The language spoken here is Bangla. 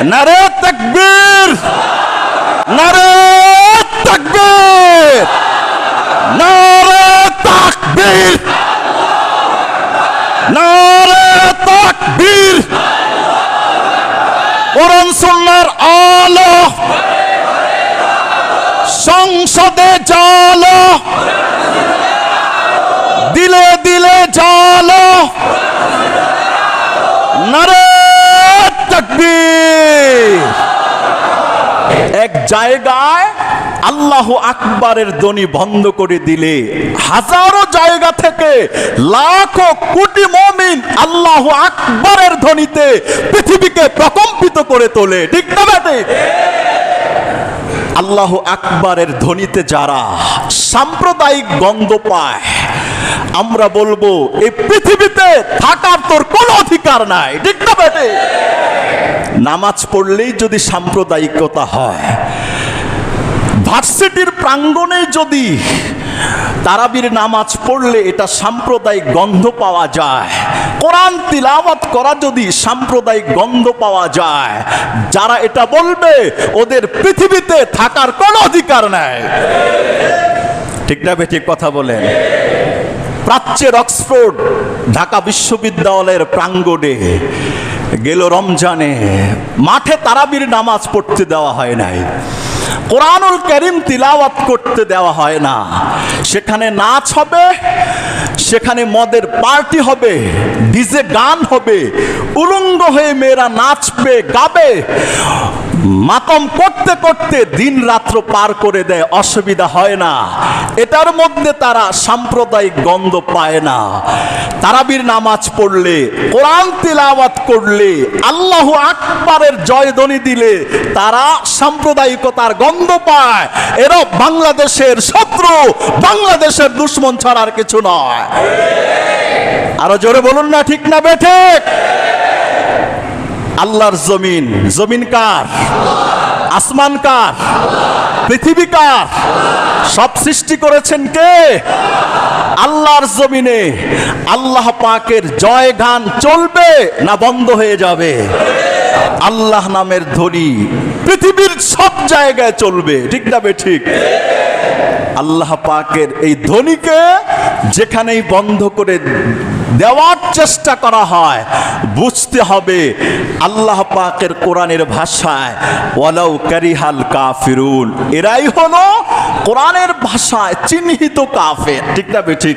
নারে তাকবীর, নারে তাকবীর, নারে তাকবীর, নারে তাকবীর। কোরআন সুন্নাহর আলো, সংসদে জালো, দিলে দিলে জালো, নারে তাকবীর। এক জায়গায় আল্লাহু আকবারের ধ্বনি বন্ধ করে দিলে হাজারো জায়গা থেকে লাখো কোটি মুমিন আল্লাহু আকবারের ধ্বনিতে পৃথিবীকে প্রকম্পিত করে তোলে। ঠিক না ঠিক? আল্লাহু আকবারের ধ্বনিতে যারা সাম্প্রদায়িক গন্ধ পায়, আমরা বলবো এই পৃথিবীতে থাকার তোর কোনো অধিকার নাই। ঠিক না বেটে? নামাজ পড়লেই যদি সাম্প্রদায়িকতা হয়, ভার্সিটির প্রাঙ্গণে যদি তারাবির নামাজ পড়লে এটা সাম্প্রদায়িক গন্ধ পাওয়া যায়, কোরআন তিলাওয়াত করা যদি সাম্প্রদায়িক গন্ধ পাওয়া যায়, যারা এটা বলবে ওদের পৃথিবীতে থাকার কোনো অধিকার নাই। ঠিক না বেঠিক কথা বলেন? প্রাচ্যের অক্সফোর্ড ঢাকা বিশ্ববিদ্যালয়ের প্রাঙ্গণে গেল রমজানে মাঠে তারাবির নামাজ পড়তে দেওয়া হয় নাই, কোরআনুল কারীম তিলাওয়াত করতে দেওয়া হয় না। সেখানে নাচ হবে, সেখানে মদের পার্টি হবে, ডিজে গান হবে, উলঙ্গ হয়ে মেয়েরা নাচবে গাবে, মাতম করতে করতে দিন রাত্র পার করে দেয়, অসুবিধা হয় না। এটার মধ্যে তারা সাম্প্রদায়িক গন্ধ পায় না। তারাবির নামাজ পড়লে, কোরআন তিলাওয়াত করলে, আল্লাহু আকবারের জয়ধ্বনি দিলে তারা সাম্প্রদায়িকতার গন্ধ পায়। এরা বাংলাদেশের শত্রু, বাংলাদেশের দুশ্মন ছাড়া আর কিছু নয়। আরো জোরে বলুন না ঠিক না বেঠিক? আল্লাহর জমিন, জমিন কার? আসমান কার? পৃথিবী কার? সব সৃষ্টি করেছেন কে? আল্লাহর জমিনে আল্লাহ পাকের জয় গান চলবে না বন্ধ হয়ে যাবে? আল্লাহ নামের ধ্বনি পৃথিবীর সব জায়গায় চলবে। ঠিক না বেঠিক? আল্লাহ পাকের এই ধ্বনিকে যেখানেই বন্ধ করে দেওয়ার চেষ্টা করা হয়, বুঝতে হবে আল্লাহ পাকের কোরআনের ভাষায় ওয়ালাউ কারিহাল কাফিরুন, এরাই হলো কোরআনের ভাষায় চিহ্নিত কাফের। ঠিক না বেঠিক?